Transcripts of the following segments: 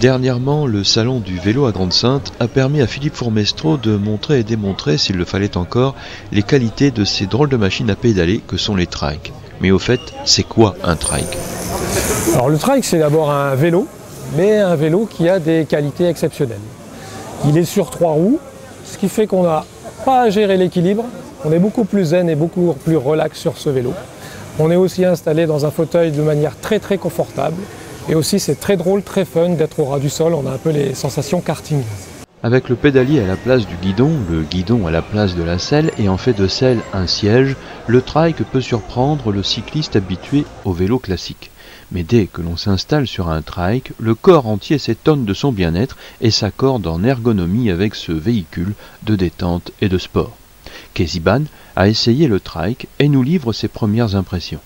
Dernièrement, le salon du vélo à Grande-Synthe a permis à Philippe Fourmestreau de montrer et démontrer, s'il le fallait encore, les qualités de ces drôles de machines à pédaler que sont les trikes. Mais au fait, c'est quoi un trike? Alors le trike, c'est d'abord un vélo, mais un vélo qui a des qualités exceptionnelles. Il est sur 3 roues, ce qui fait qu'on n'a pas à gérer l'équilibre. On est beaucoup plus zen et beaucoup plus relax sur ce vélo. On est aussi installé dans un fauteuil de manière très confortable. Et aussi c'est très drôle, très fun d'être au ras du sol, on a un peu les sensations karting. Avec le pédalier à la place du guidon, le guidon à la place de la selle et en fait de selle un siège, le trike peut surprendre le cycliste habitué au vélo classique. Mais dès que l'on s'installe sur un trike, le corps entier s'étonne de son bien-être et s'accorde en ergonomie avec ce véhicule de détente et de sport. Keziban a essayé le trike et nous livre ses premières impressions.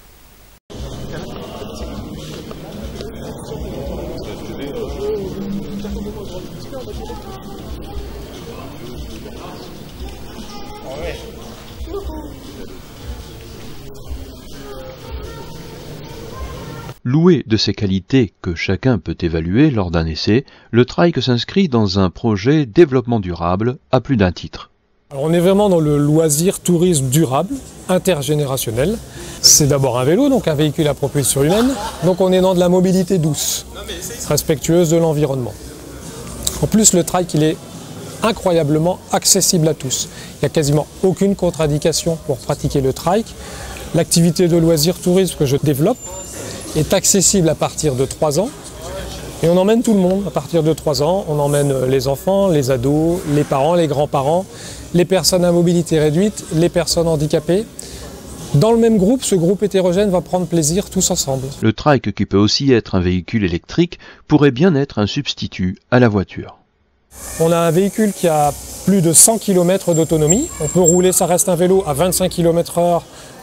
Loué de ses qualités que chacun peut évaluer lors d'un essai, le trike s'inscrit dans un projet développement durable à plus d'un titre. Alors on est vraiment dans le loisir tourisme durable, intergénérationnel. C'est d'abord un vélo, donc un véhicule à propulsion humaine. Donc on est dans de la mobilité douce, respectueuse de l'environnement. En plus, le trike, il est incroyablement accessible à tous. Il n'y a quasiment aucune contre-indication pour pratiquer le trike. L'activité de loisir tourisme que je développe est accessible à partir de 3 ans. Et on emmène tout le monde à partir de 3 ans. On emmène les enfants, les ados, les parents, les grands-parents, les personnes à mobilité réduite, les personnes handicapées. Dans le même groupe, ce groupe hétérogène va prendre plaisir tous ensemble. Le trike, qui peut aussi être un véhicule électrique, pourrait bien être un substitut à la voiture. On a un véhicule qui a plus de 100 km d'autonomie. On peut rouler, ça reste un vélo, à 25 km/h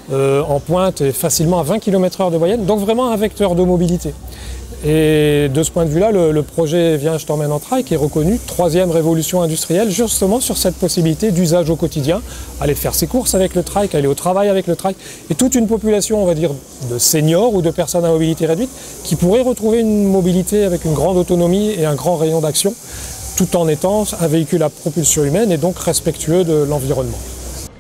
en pointe et facilement à 20 km/h de moyenne. Donc vraiment un vecteur de mobilité. Et de ce point de vue-là, le projet Viens, je t'emmène en trike est reconnu 3e révolution industrielle, justement sur cette possibilité d'usage au quotidien, aller faire ses courses avec le trike, aller au travail avec le trike, et toute une population, on va dire, de seniors ou de personnes à mobilité réduite qui pourraient retrouver une mobilité avec une grande autonomie et un grand rayon d'action, tout en étant un véhicule à propulsion humaine et donc respectueux de l'environnement.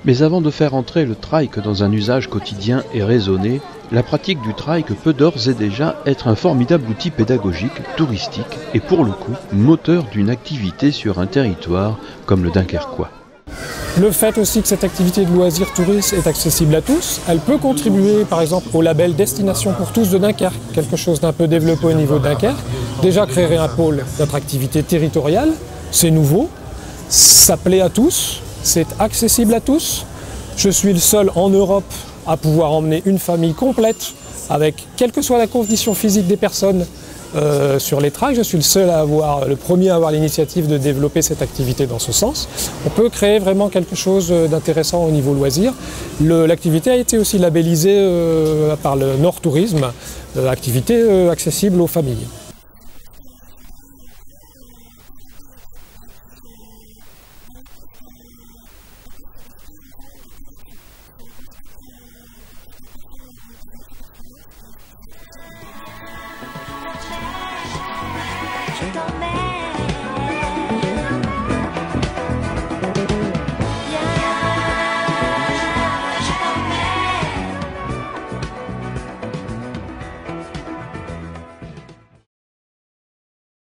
Mais avant de faire entrer le trike dans un usage quotidien et raisonné, la pratique du trike peut d'ores et déjà être un formidable outil pédagogique, touristique et pour le coup, moteur d'une activité sur un territoire comme le Dunkerquois. Le fait aussi que cette activité de loisir touriste est accessible à tous, elle peut contribuer par exemple au label Destination pour tous de Dunkerque, quelque chose d'un peu développé au niveau de Dunkerque. Déjà créer un pôle d'attractivité territoriale, c'est nouveau, ça plaît à tous, c'est accessible à tous. Je suis le seul en Europe à pouvoir emmener une famille complète avec, quelle que soit la condition physique des personnes, sur les trikes. Je suis le premier à avoir l'initiative de développer cette activité dans ce sens. On peut créer vraiment quelque chose d'intéressant au niveau loisir. L'activité a été aussi labellisée par le Nord Tourisme, activité accessible aux familles. Je t'emmène